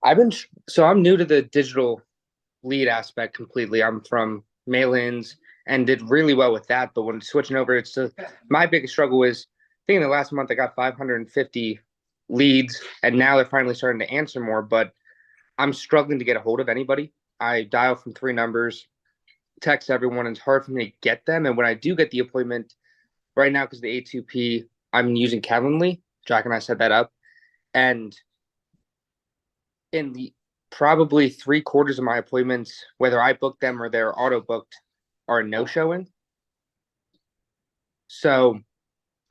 I'm new to the digital lead aspect completely. I'm from mail-ins and did really well with that. But when switching over, my biggest struggle is I think in the last month I got 550 leads, and now they're finally starting to answer more. But I'm struggling to get a hold of anybody. I dial from three numbers, text everyone, and it's hard for me to get them. And when I do get the appointment, right now because of the A2P, I'm using Calendly. Jack and I set that up, and in the probably three-quarters of my appointments, whether I book them or they're auto booked, are no showing. So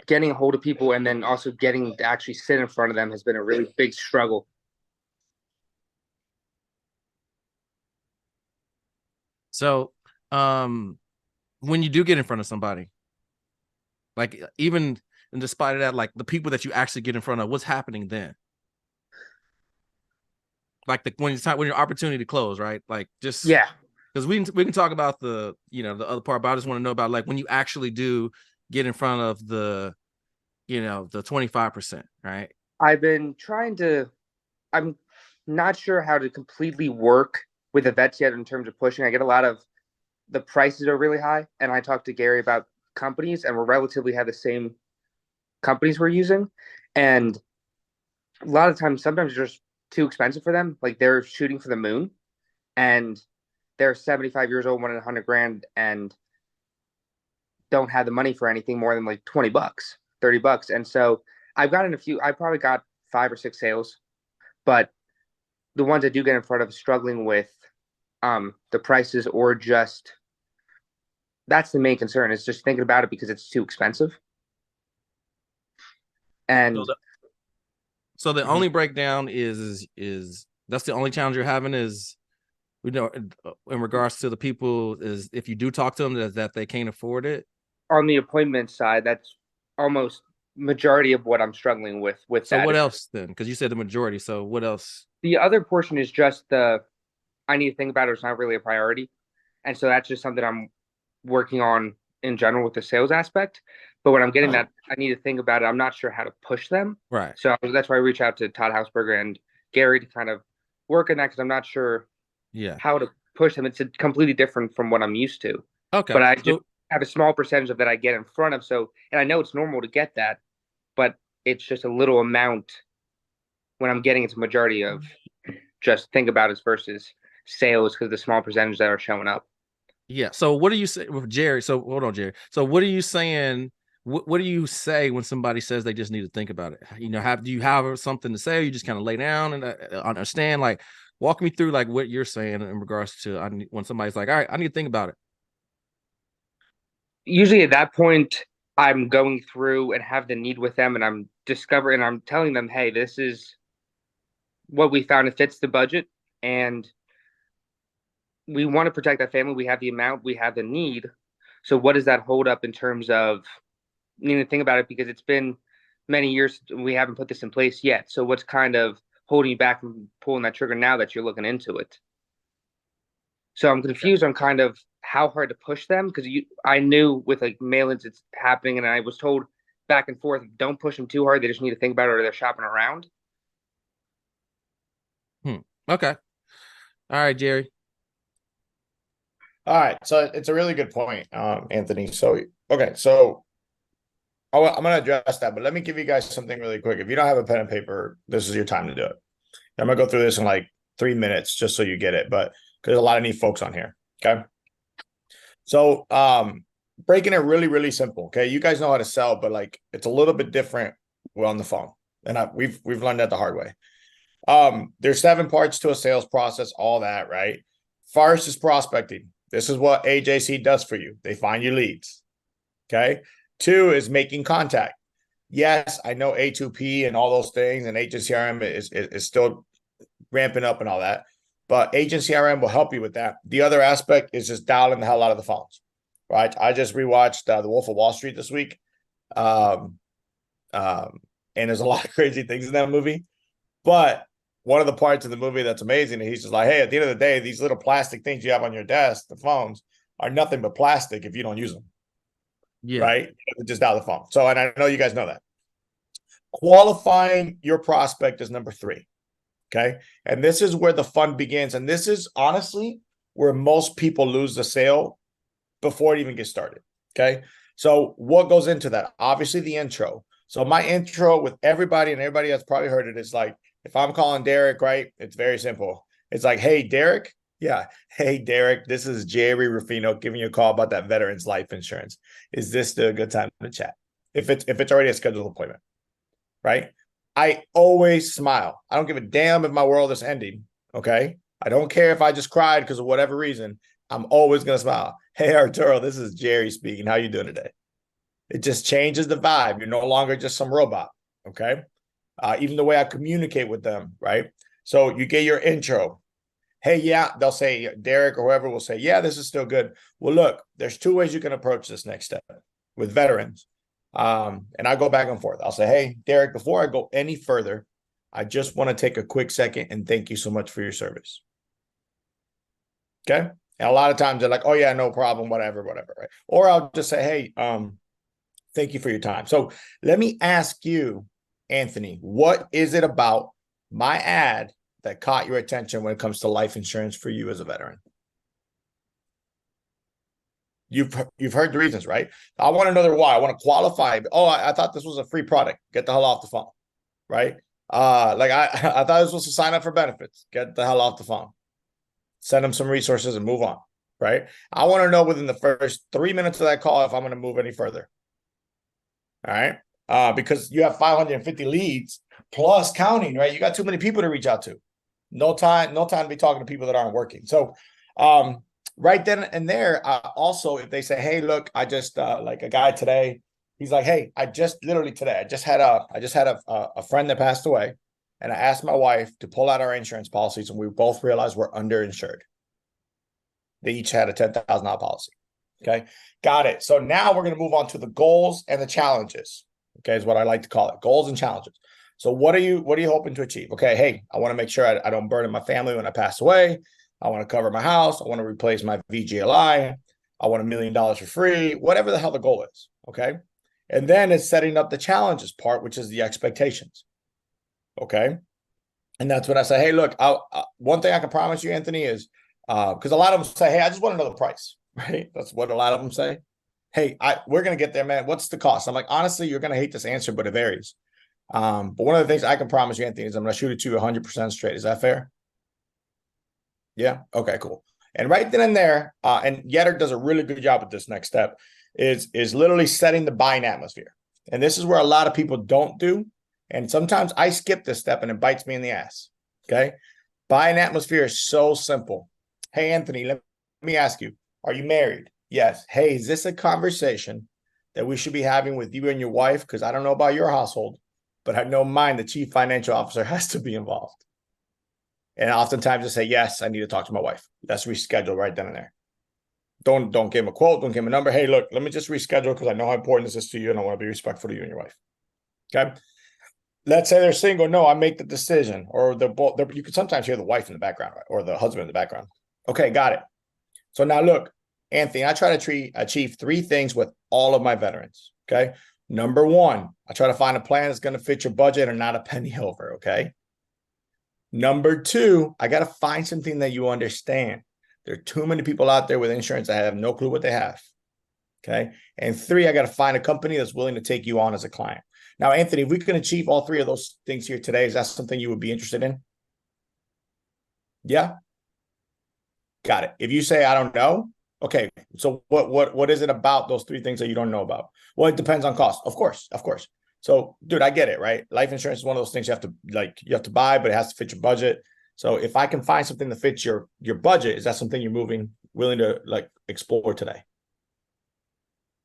getting a hold of people and then also getting to actually sit in front of them has been a really big struggle. So, when you do get in front of somebody, like even and despite of that, like the people that you actually get in front of, what's happening then? Like when your opportunity to close, right? Like just Yeah, because we can talk about the the other part, but I just want to know about like when you actually do get in front of the the 25%, right? I've been trying to. I'm not sure how to completely work with the vets yet in terms of pushing. I get a lot of the prices are really high, and I talked to Gary about companies, and we're relatively have the same companies we're using, and a lot of times, sometimes it's just too expensive for them. Like they're shooting for the moon, and they're 75 years old, wanting 100 grand, and don't have the money for anything more than like 20 bucks, 30 bucks. And so I've gotten a few. I probably got 5 or 6 sales, but the ones I do get in front of struggling with the prices, or just that's the main concern, is just thinking about it because it's too expensive. So And the mhm, only breakdown is that's the only challenge you're having is in regards to the people is if you do talk to them that they can't afford it. on the appointment side, that's almost majority of what I'm struggling with So that. what Is else then? Because you said the majority. So what else? the other portion is just the I need to think about it. It's not really a priority. And so that's just something I'm working on in general with the sales aspect. But when I'm getting that, I need to think about it. I'm not sure how to push them. Right. So that's why I reach out to Todd Hausberger and Gary to kind of work on that, because I'm not sure Yeah. how to push them. It's completely different from what I'm used to. Okay. But I just So have a small percentage of that I get in front of. So, and I know it's normal to get that, but it's just a little amount when I'm getting it's a majority of just think about it versus sales, because the small percentage that are showing up. yeah. So what do you say with Jerry? So hold on, Jerry. So what are you saying? What do you say when somebody says they just need to think about it? Do you have something to say? Or you just kind of lay down and understand? Like, walk me through like what you're saying in regards to when somebody's like, "All right, I need to think about it." Usually at that point, I'm going through and have the need with them, and I'm telling them, hey, this is what we found. It fits the budget, and we want to protect that family. We have the amount, we have the need. So what does that hold up in terms of needing to think about it? Because it's been many years, we haven't put this in place yet. So what's kind of holding you back from pulling that trigger now that you're looking into it? So I'm confused on kind of how hard to push them, because I knew with like mail-ins it's happening, and I was told back and forth, don't push them too hard. They just need to think about it, or they're shopping around. Hmm. Okay. All right, Jerry. All right, so it's a really good point, Anthony. So, okay, so I'm going to address that, but let me give you guys something really quick. If you don't have a pen and paper, this is your time to do it. I'm going to go through this in like 3 minutes just so you get it, but because a lot of new folks on here. Okay. So, breaking it really, really simple. Okay. You guys know how to sell, but like it's a little bit different. We're on the phone, and we've learned that the hard way. There's 7 parts to a sales process, all that, right? First is prospecting. This is what AJC does for you. They find you leads. Okay. 2 is making contact. Yes, I know A2P and all those things, and Agent CRM is still ramping up and all that, but Agent CRM will help you with that. The other aspect is just dialing the hell out of the phones, right? I just rewatched The Wolf of Wall Street this week. Um, and there's a lot of crazy things in that movie, but one of the parts of the movie that's amazing, he's just like, hey, at the end of the day, these little plastic things you have on your desk, the phones, are nothing but plastic if you don't use them. Yeah. Right? Just dial the phone. So, and I know you guys know that. Qualifying your prospect is number 3. Okay. And this is where the fun begins. And this is honestly where most people lose the sale before it even gets started. Okay. So what goes into that? Obviously the intro. So my intro with everybody, and everybody that's probably heard it, is like, if I'm calling Derek, right, it's very simple. It's like, hey, Derek. Yeah. Hey, Derek, this is Jerry Rufino giving you a call about that veterans life insurance. Is this still a good time to chat? If it's already a scheduled appointment, right? I always smile. I don't give a damn if my world is ending. Okay. I don't care if I just cried because of whatever reason. I'm always going to smile. Hey, Arturo, this is Jerry speaking. How you doing today? It just changes the vibe. You're no longer just some robot. Okay. Even the way I communicate with them. Right. So you get your intro. Hey, yeah, they'll say, Derek or whoever will say, yeah, this is still good. Well, look, there's two ways you can approach this next step with veterans. And I go back and forth. I'll say, hey, Derek, before I go any further, I just want to take a quick second and thank you so much for your service. Okay. And a lot of times they're like, oh yeah, no problem, whatever, right? Or I'll just say, hey, thank you for your time. So let me ask you, Anthony, what is it about my ad that caught your attention when it comes to life insurance for you as a veteran? You've heard the reasons, right? I want to know their why. I want to qualify. Oh, I thought this was a free product. Get the hell off the phone, right? Like I thought this was to sign up for benefits. Get the hell off the phone. Send them some resources and move on, right? I want to know within the first 3 minutes of that call if I'm going to move any further. All right, because you have 550 leads plus counting, right? You got too many people to reach out to. No time to be talking to people that aren't working. So, right then and there, also, if they say, hey, look, I just like a guy today, he's like, hey, I just had a friend that passed away, and I asked my wife to pull out our insurance policies, and we both realized we're underinsured. They each had a $10,000 policy. Okay, got it. So now we're going to move on to the goals and the challenges. Okay, is what I like to call it, goals and challenges. So what are you hoping to achieve? Okay, hey, I want to make sure I don't burden my family when I pass away. I want to cover my house. I want to replace my VGLI. I want $1 million for free, whatever the hell the goal is. Okay. And then it's setting up the challenges part, which is the expectations. Okay. And that's when I say, hey, look, one thing I can promise you, Anthony, is because a lot of them say, hey, I just want to know the price, right? That's what a lot of them say. Hey, we're going to get there, man. What's the cost? I'm like, honestly, you're going to hate this answer, but it varies. But one of the things I can promise you, Anthony, is I'm going to shoot it to you 100% straight. Is that fair? Yeah. Okay, cool. And right then and there, and Yetter does a really good job with this next step, is literally setting the buying atmosphere. And this is where a lot of people don't do. And sometimes I skip this step and it bites me in the ass. Okay. Buying atmosphere is so simple. Hey, Anthony, let me ask you, are you married? Yes. Hey, is this a conversation that we should be having with you and your wife? Because I don't know about your household, but I know mine, the chief financial officer has to be involved. And oftentimes I say, yes, I need to talk to my wife. Let's reschedule right then and there. Don't give him a quote. Don't give him a number. Hey, look, let me just reschedule because I know how important this is to you and I want to be respectful to you and your wife. Okay. Let's say they're single. No, I make the decision. Or you can sometimes hear the wife in the background, right? Or the husband in the background. Okay, got it. So now look, Anthony, I try to achieve 3 things with all of my veterans. Okay. Number 1, I try to find a plan that's going to fit your budget and not a penny over. Okay. Number 2, I got to find something that you understand. There are too many people out there with insurance that have no clue what they have. Okay. And 3, I got to find a company that's willing to take you on as a client. Now, Anthony, if we can achieve all 3 of those things here today, is that something you would be interested in? Yeah. Got it. If you say, I don't know. Okay. So what is it about those 3 things that you don't know about? Well, it depends on cost. Of course. So, dude, I get it, right? Life insurance is one of those things you have to buy, but it has to fit your budget. So if I can find something that fits your budget, is that something you're willing to like explore today?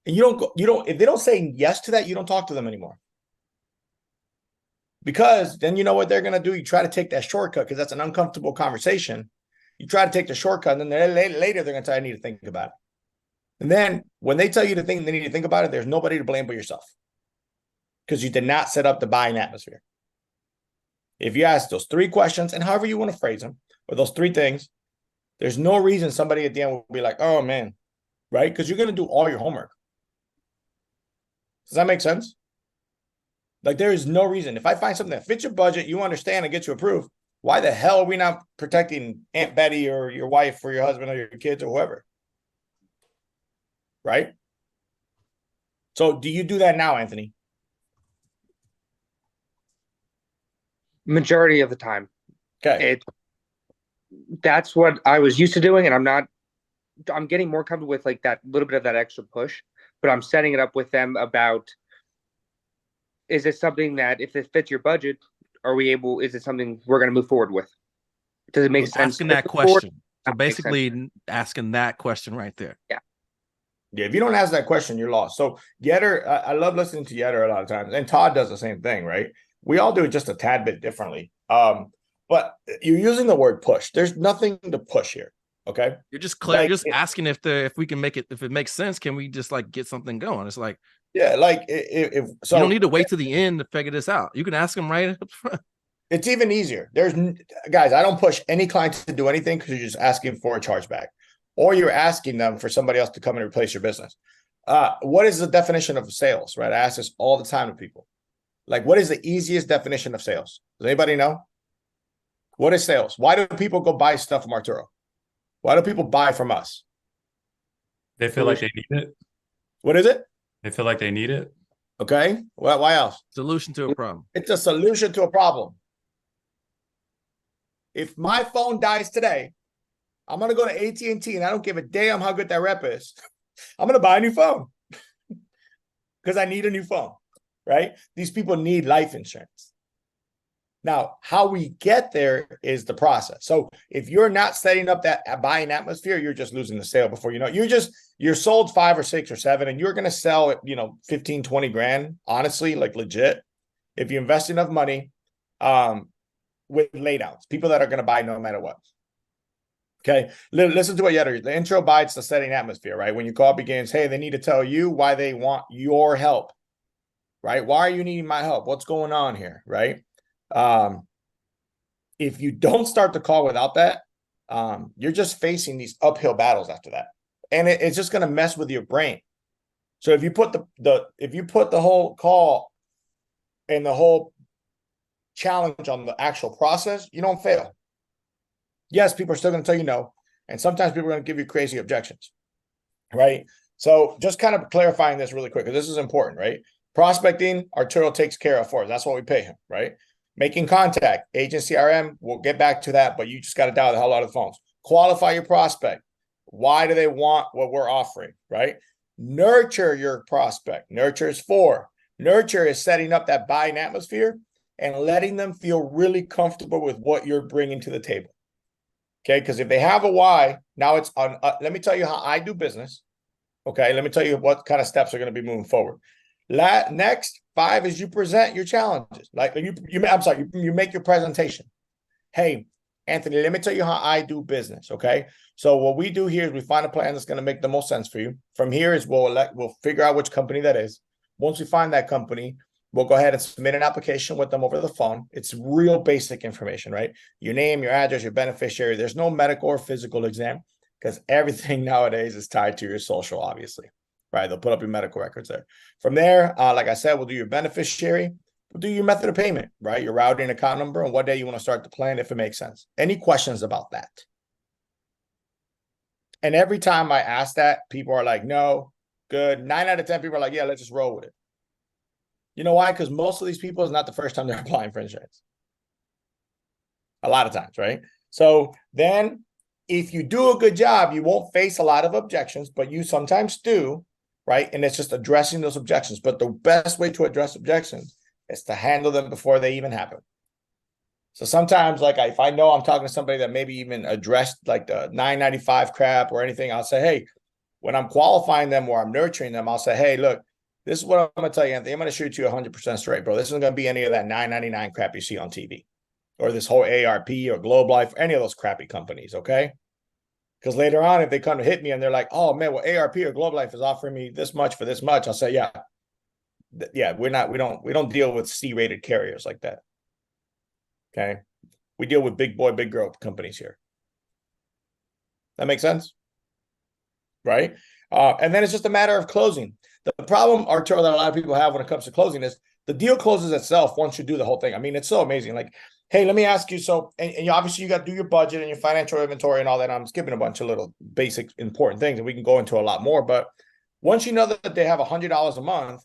And if they don't say yes to that, you don't talk to them anymore. Because then you know what they're going to do? You try to take that shortcut because that's an uncomfortable conversation. You try to take the shortcut, and then later they're going to tell you, I need to think about it. And then when they tell you they need to think about it, there's nobody to blame but yourself. Because you did not set up the buying atmosphere. If you ask those 3 questions, and however you want to phrase them, or those 3 things, there's no reason somebody at the end will be like, oh man, right? Because you're going to do all your homework. Does that make sense? Like there is no reason. If I find something that fits your budget, you understand and gets you approved, Why the hell are we not protecting Aunt Betty or your wife or your husband or your kids or whoever? Right? So do you do that now, Anthony? Majority of the time. Okay. That's what I was used to doing, and I'm getting more comfortable with like that little bit of that extra push, but I'm setting it up with them about, is it something that if it fits your budget, is it something we're going to move forward with? Does it make sense? Asking that to move forward? question. So Not make sense. basically asking that question right there. Yeah. Yeah, if you don't ask that question, you're lost. So Yetter, I love listening to Yetter a lot of times, and Todd does the same thing, right? We all do it just a tad bit differently. But you're using the word push. There's nothing to push here. Okay. You're just clear, Like, just asking if we can make it, if it makes sense, can we just like get something going? It's like, yeah, like if so, you don't need to wait to the end to figure this out. You can ask them right up front. it's even easier. Guys, I don't push any client to do anything because you're just asking for a chargeback, or you're asking them for somebody else to come and replace your business. What is the definition of sales? Right? I ask this all the time to people. Like, what is the easiest definition of sales? Does anybody know? What is sales? Why do people go buy stuff from Arturo? Why do people buy from us? They feel like they need it. What is it? They feel like they need it. Okay. Well, why else? Solution to a problem. It's a solution to a problem. If my phone dies today, I'm going to go to AT&T and I don't give a damn how good that rep is. I'm going to buy a new phone because I need a new phone, right? These people need life insurance. Now, how we get there is the process. So if you're not setting up that buying atmosphere, you're just losing the sale before you know it. You're sold 5 or 6 or 7 and you're going to sell it, 15, 20 grand, honestly, like legit. If you invest enough money with laydowns, people that are going to buy no matter what. Okay. Listen to what Yetter, the intro bites the setting atmosphere, right? When your call begins, hey, they need to tell you why they want your help, right? Why are you needing my help? What's going on here, right? If you don't start the call without that, you're just facing these uphill battles after that, and it's just going to mess with your brain. So if you put the whole call and the whole challenge on the actual process, you don't fail. Yes, people are still going to tell you no, and sometimes people are going to give you crazy objections, right? So just kind of clarifying this really quick, because this is important, right? Prospecting, Arturo takes care of for us. That's what we pay him, right? Making contact, agent CRM, we'll get back to that, but you just got to dial the hell out of the phones. Qualify your prospect. Why do they want what we're offering, right? Nurture your prospect. Nurture is setting up that buying atmosphere and letting them feel really comfortable with what you're bringing to the table. Okay, because if they have a why, now it's on. Let me tell you how I do business. Okay, let me tell you what kind of steps are going to be moving forward. Next 5 is you present your challenges. Like you make your presentation. Hey, Anthony, let me tell you how I do business. Okay. So what we do here is we find a plan that's going to make the most sense for you. From here is we'll figure out which company that is. Once we find that company, we'll go ahead and submit an application with them over the phone. It's real basic information, right? Your name, your address, your beneficiary. There's no medical or physical exam because everything nowadays is tied to your social, obviously. Right, they'll put up your medical records there. From there, like I said, we'll do your beneficiary. We'll do your method of payment, right? Your routing account number and what day you want to start the plan if it makes sense. Any questions about that? And every time I ask that, people are like, no, good. 9 out of 10 people are like, yeah, let's just roll with it. You know why? Because most of these people is not the first time they're applying for insurance. A lot of times, right? So then if you do a good job, you won't face a lot of objections, but you sometimes do. Right. And it's just addressing those objections. But the best way to address objections is to handle them before they even happen. So sometimes, like if I know I'm talking to somebody that maybe even addressed like the 995 crap or anything, I'll say, hey, when I'm qualifying them or I'm nurturing them, I'll say, hey, look, this is what I'm going to tell you, Anthony. I'm going to shoot you 100% straight, bro. This isn't going to be any of that 999 crap you see on TV or this whole ARP or Globe Life, any of those crappy companies. Okay. Because later on, if they come to hit me and they're like, oh man, well, ARP or Globe Life is offering me this much for this much, I'll say, yeah, we don't deal with C-rated carriers like that. Okay. We deal with big boy, big girl companies here. That makes sense? Right? And then it's just a matter of closing. The problem, Arturo, that a lot of people have when it comes to closing is the deal closes itself once you do the whole thing. I mean, it's so amazing. Like, hey, let me ask you. So, and obviously you got to do your budget and your financial inventory and all that. I'm skipping a bunch of little basic important things, and we can go into a lot more. But once you know that they have $100 a month,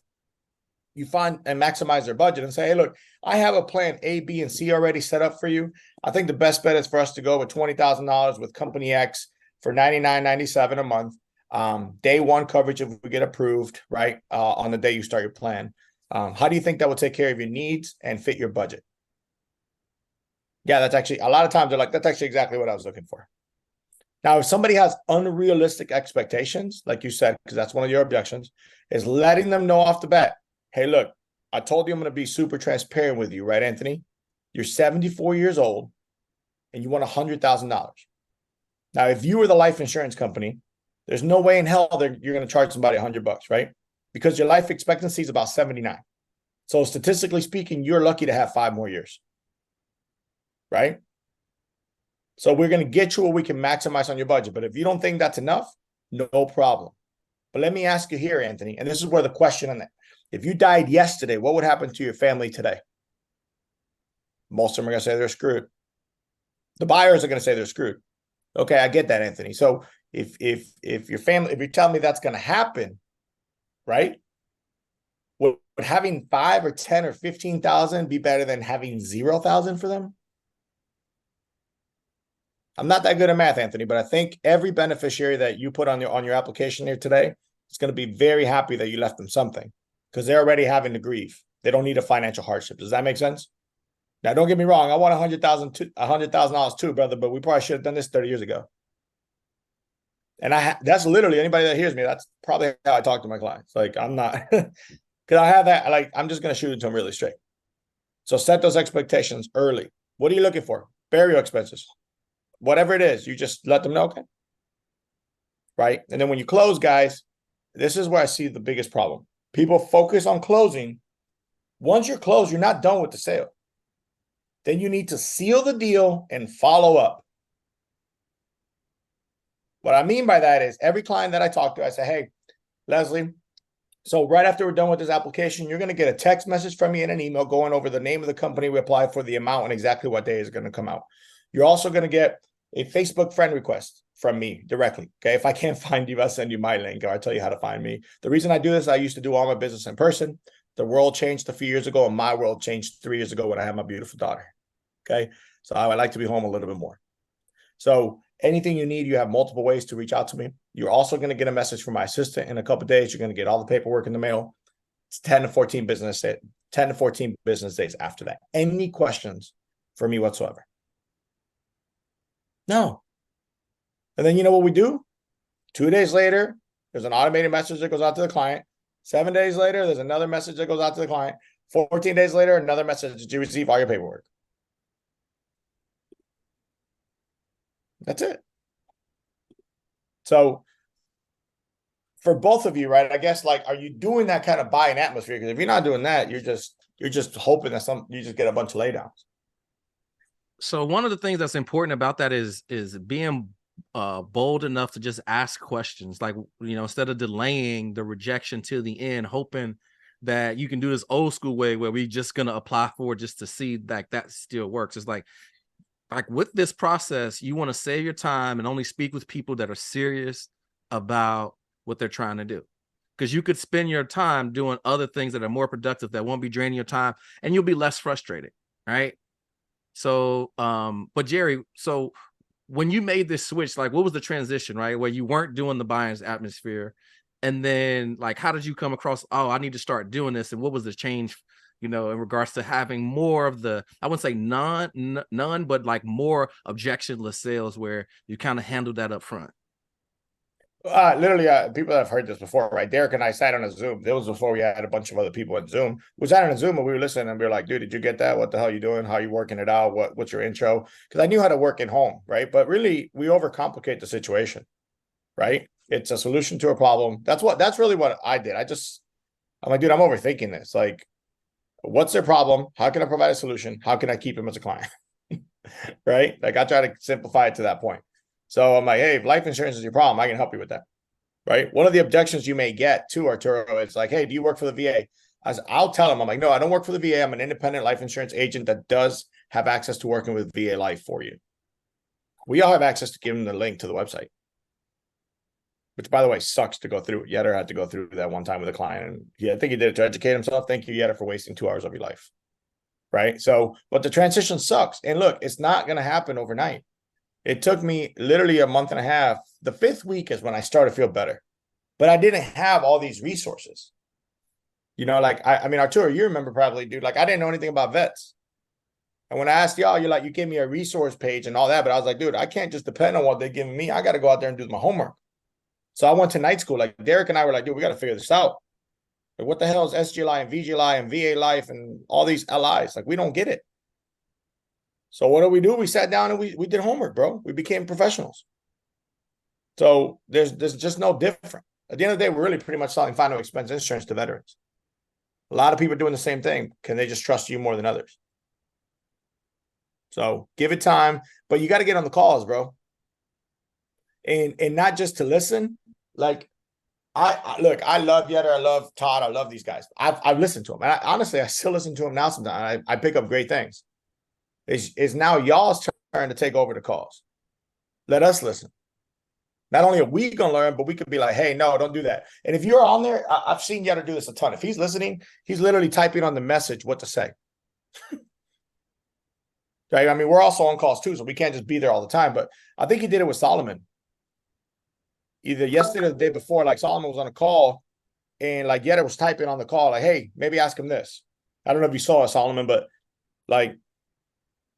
you find and maximize their budget and say, hey, look, I have a plan A, B, and C already set up for you. I think the best bet is for us to go with $20,000 with company X for $99.97 a month. Day one coverage if we get approved, right? On the day you start your plan. How do you think that will take care of your needs and fit your budget? Yeah, that's actually, a lot of times they're like, that's actually exactly what I was looking for. Now, if somebody has unrealistic expectations, like you said, because that's one of your objections, is letting them know off the bat, hey, look, I told you I'm going to be super transparent with you, right, Anthony? You're 74 years old and you want $100,000. Now, if you were the life insurance company, there's no way in hell you're going to charge somebody $100, right? Because your life expectancy is about 79. So statistically speaking, you're lucky to have 5 more years, right? So we're going to get you where we can maximize on your budget. But if you don't think that's enough, no problem. But let me ask you here, Anthony, and this is where the question on that. If you died yesterday, what would happen to your family today? Most of them are going to say they're screwed. The buyers are going to say they're screwed. Okay, I get that, Anthony. So if your family, if you're telling me that's going to happen, right? Would having 5 or 10 or 15,000 be better than having 0,000 for them? I'm not that good at math, Anthony, but I think every beneficiary that you put on your application here today is going to be very happy that you left them something because they're already having to grieve. They don't need a financial hardship. Does that make sense? Now, don't get me wrong. I want $100,000 too, brother, but we probably should have done this 30 years ago. And that's literally anybody that hears me. That's probably how I talk to my clients. Like, I'm not, because I have that, like, I'm just going to shoot it to them really straight. So set those expectations early. What are you looking for? Burial expenses. Whatever it is, you just let them know, okay? Right? And then when you close, guys, this is where I see the biggest problem. People focus on closing. Once you're closed, you're not done with the sale. Then you need to seal the deal and follow up. What I mean by that is every client that I talk to, I say, hey, Leslie, so right after we're done with this application, you're going to get a text message from me and an email going over the name of the company we applied for, the amount, and exactly what day is going to come out. You're also going to get a Facebook friend request from me directly. Okay. If I can't find you, I'll send you my link or I'll tell you how to find me. The reason I do this, I used to do all my business in person. The world changed a few years ago, and my world changed 3 years ago when I had my beautiful daughter. Okay. So I would like to be home a little bit more. So anything you need, you have multiple ways to reach out to me. You're also going to get a message from my assistant in a couple of days. You're going to get all the paperwork in the mail. It's 10 to 14 business days after that. Any questions for me whatsoever? No. And then you know what we do? 2 days later, there's an automated message that goes out to the client. 7 days later, there's another message that goes out to the client. 14 days later, another message to receive all your paperwork. That's it. So for both of you, right, I guess, like, are you doing that kind of buying atmosphere? Because if you're not doing that, you're just hoping that you just get a bunch of laydowns. So one of the things that's important about that is being bold enough to just ask questions. Like, you know, instead of delaying the rejection till the end, hoping that you can do this old school way where we just gonna apply for it just to see that still works. It's like with this process, you want to save your time and only speak with people that are serious about what they're trying to do. Because you could spend your time doing other things that are more productive that won't be draining your time, and you'll be less frustrated, right? So, but Jerry, so when you made this switch, like, what was the transition, right? Where you weren't doing the buyer's atmosphere, and then, like, how did you come across, oh, I need to start doing this? And what was the change, you know, in regards to having more of the, I wouldn't say none, but like more objectionless sales where you kind of handled that up front? Literally, people have heard this before, right? Derek and I sat on a Zoom. That was before we had a bunch of other people on Zoom. We sat on a Zoom and we were listening, and we were like, dude, did you get that? What the hell are you doing? How are you working it out? What's your intro? Because I knew how to work at home, right? But really, we overcomplicate the situation, right? It's a solution to a problem. That's really what I did. I'm like, dude, I'm overthinking this. Like, what's their problem? How can I provide a solution? How can I keep them as a client? Right? Like, I try to simplify it to that point. So I'm like, hey, if life insurance is your problem, I can help you with that. Right? One of the objections you may get to Arturo is like, hey, do you work for the VA? I'll tell them, I'm like, no, I don't work for the VA. I'm an independent life insurance agent that does have access to working with VA Life for you. We all have access to give them the link to the website, which, by the way, sucks to go through. Yetter had to go through that one time with a client, and I think he did it to educate himself. Thank you, Yetter, for wasting 2 hours of your life. Right. So, but the transition sucks. And look, it's not going to happen overnight. It took me literally a month and a half. The 5th week is when I started to feel better, but I didn't have all these resources. You know, like, I mean, Arturo, you remember probably, dude, like I didn't know anything about vets. And when I asked y'all, you're like, you gave me a resource page and all that. But I was like, dude, I can't just depend on what they're giving me. I got to go out there and do my homework. So I went to night school. Like Derek and I were like, dude, we got to figure this out. Like, what the hell is SGLI and VGLI and VA Life and all these LIs? Like, we don't get it. So what do? We sat down and we did homework, bro. We became professionals. So there's just no different. At the end of the day, we're really pretty much selling final expense insurance to veterans. A lot of people are doing the same thing. Can they just trust you more than others? So give it time, but you got to get on the calls, bro. And not just to listen. Like, I look, I love Yetter, I love Todd, I love these guys. I've listened to them. And honestly, I still listen to them now sometimes. I pick up great things. It's now y'all's turn to take over the calls. Let us listen. Not only are we going to learn, but we could be like, hey, no, don't do that. And if you're on there, I've seen Yetter do this a ton. If he's listening, he's literally typing on the message what to say. Right? I mean, we're also on calls too, so we can't just be there all the time. But I think he did it with Solomon. Either yesterday or the day before, like Solomon was on a call and like Yetter was typing on the call, like, hey, maybe ask him this. I don't know if you saw it, Solomon, but like,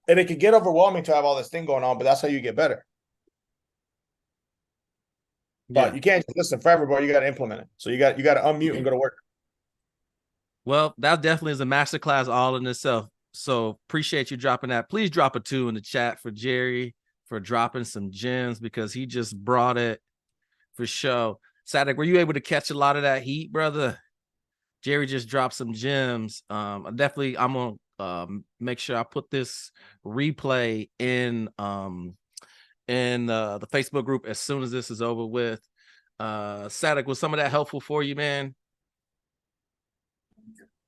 and it could get overwhelming to have all this thing going on, but that's how you get better. But you can't just listen forever, bro. You got to implement it. So you got to unmute and go to work. Well, that definitely is a masterclass all in itself. So appreciate you dropping that. Please drop a 2 in the chat for Jerry for dropping some gems, because he just brought it for show. Sadek, were you able to catch a lot of that heat, brother? Jerry just dropped some gems. I'm gonna make sure I put this replay in the Facebook group as soon as this is over with. Sadek, was some of that helpful for you, man?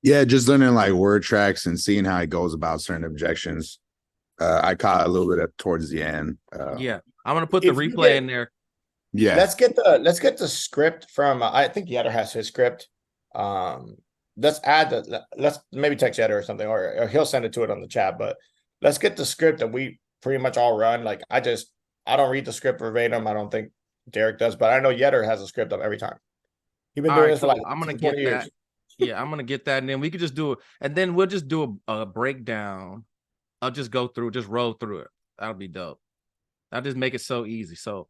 Yeah, just learning like word tracks and seeing how it goes about certain objections. I caught a little bit towards the end. Yeah, I'm gonna put the replay in there. Yeah, let's get the script from. I think Yetter has his script. Let's maybe text Yetter or something, or he'll send it to it on the chat. But let's get the script that we pretty much all run. Like I don't read the script verbatim. I don't think Derek does, but I know Yetter has a script up every time. He's been doing this for like I'm gonna 20 get years. that. Yeah, I'm gonna get that, and then we could just do it, and then we'll just do a breakdown. I'll just roll through it. That'll be dope. I'll just make it so easy. So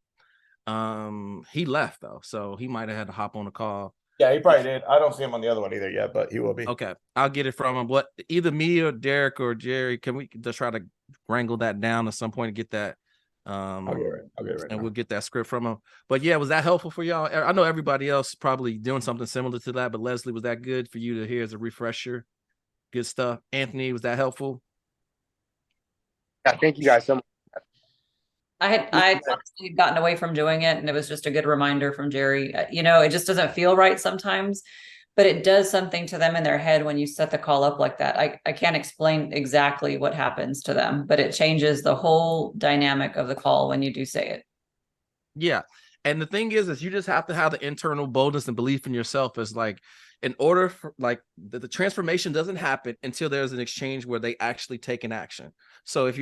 he left though, so he might have had to hop on a call. Yeah, he probably did. I don't see him on the other one either yet, but he will be. Okay, I'll get it from him. What, either me or Derek or Jerry, can we just try to wrangle that down at some point and get that? I'll get it right and now. we'll get that script from him. But yeah, was that helpful for y'all? I know everybody else probably doing something similar to that, but Leslie, was that good for you to hear as a refresher? Good stuff. Anthony, was that helpful? Yeah, thank you guys so much. I honestly had gotten away from doing it, and it was just a good reminder from Jerry. It just doesn't feel right sometimes, but it does something to them in their head when you set the call up like that. I can't explain exactly what happens to them, but it changes the whole dynamic of the call when you do say it. Yeah. And the thing is you just have to have the internal boldness and belief in yourself. Is like, in order for like the transformation doesn't happen until there's an exchange where they actually take an action. So if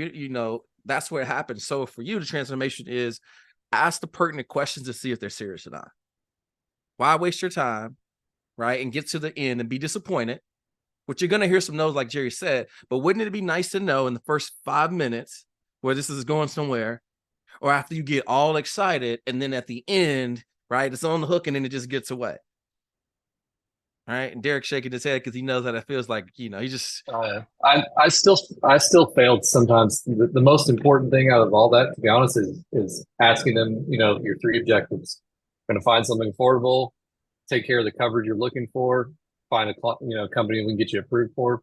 that's where it happens. So for you, the transformation is ask the pertinent questions to see if they're serious or not. Why waste your time? Right? And get to the end and be disappointed, which you're going to hear some no's like Jerry said, but wouldn't it be nice to know in the first 5 minutes where this is going somewhere, or after you get all excited and then at the end, right, it's on the hook and then it just gets away. All right. And Derek's shaking his head because he knows that it feels like, he just. I still failed sometimes. The most important thing out of all that, to be honest, is asking them, your 3 objectives. Going to find something affordable, take care of the coverage you're looking for, find a company we can get you approved for.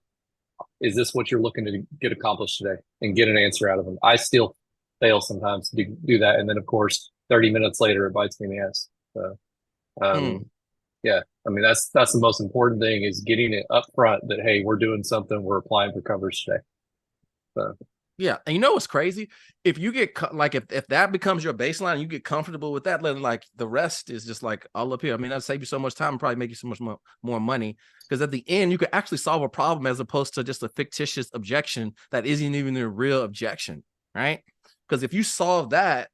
Is this what you're looking to get accomplished today? And get an answer out of them. I still fail sometimes to do that. And then of course, 30 minutes later, it bites me in the ass. So, yeah, I mean, that's the most important thing, is getting it up front that, hey, we're doing something, we're applying for coverage today. So Yeah, and you know what's crazy? If you get like if that becomes your baseline, you get comfortable with that, then like the rest is just like all up here. I mean, that'll save you so much time and probably make you so much more money, because at the end you could actually solve a problem as opposed to just a fictitious objection that isn't even a real objection, right? Because if you solve that,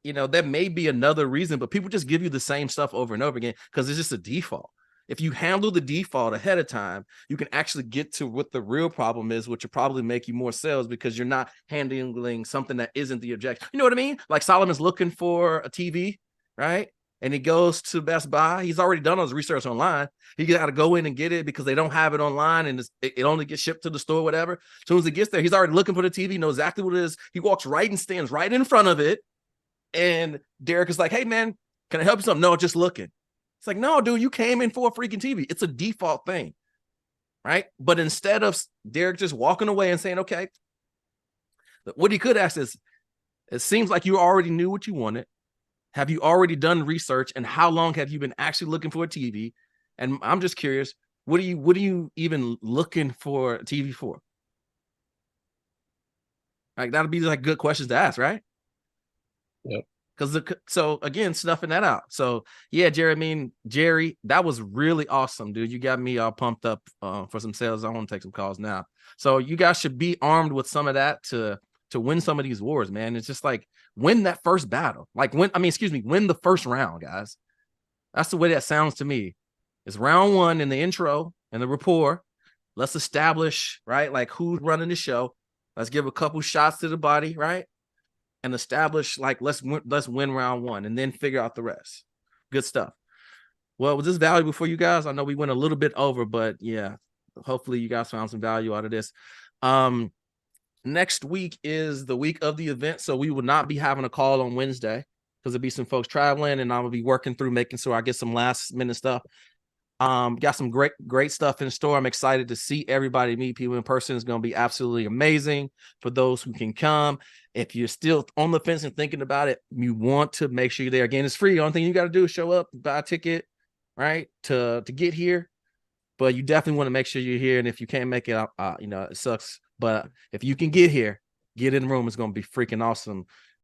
you know, there may be another reason, but people just give you the same stuff over and over again because it's just a default. If you handle the default ahead of time, you can actually get to what the real problem is, which will probably make you more sales because you're not handling something that isn't the objection. You know what I mean? Like Solomon's looking for a TV, right? And he goes to Best Buy. He's already done his research online. He got to go in and get it because they don't have it online and it only gets shipped to the store, whatever. As soon as he gets there, he's already looking for the TV, knows exactly what it is. He walks right and stands right in front of it. And Derek is like, hey, man, can I help you something? No, just looking. It's like, no, dude, you came in for a freaking TV. It's a default thing, right? But instead of Derek just walking away and saying, okay, what he could ask is, it seems like you already knew what you wanted. Have you already done research? And how long have you been actually looking for a TV? And I'm just curious, what are you even looking for a TV for? Like, that'll be like good questions to ask, right? Yep. So again, snuffing that out. So yeah, Jerry, that was really awesome, dude. You got me all pumped up for some sales. I want to take some calls now. So you guys should be armed with some of that to win some of these wars, man. It's just like win that first battle. Like win the first round, guys. That's the way that sounds to me. It's round one in the intro and the rapport. Let's establish, right? Like who's running the show. Let's give a couple shots to the body, right? And establish, like, let's win round one and then figure out the rest. Good stuff. Well, was this valuable for you guys? I know we went a little bit over, but yeah, hopefully you guys found some value out of this. Next week is the week of the event, so we will not be having a call on Wednesday because there'll be some folks traveling, and I will be working through making sure I get some last minute stuff. Got some great stuff in store. I'm excited to see everybody, meet people in person. It's going to be absolutely amazing for those who can come. If you're still on the fence and thinking about it, you want to make sure you're there. Again, it's free. The only thing you got to do is show up, buy a ticket, right, to get here. But you definitely want to make sure you're here. And if you can't make it, you know, it sucks. But if you can get here, get in the room. It's going to be freaking awesome.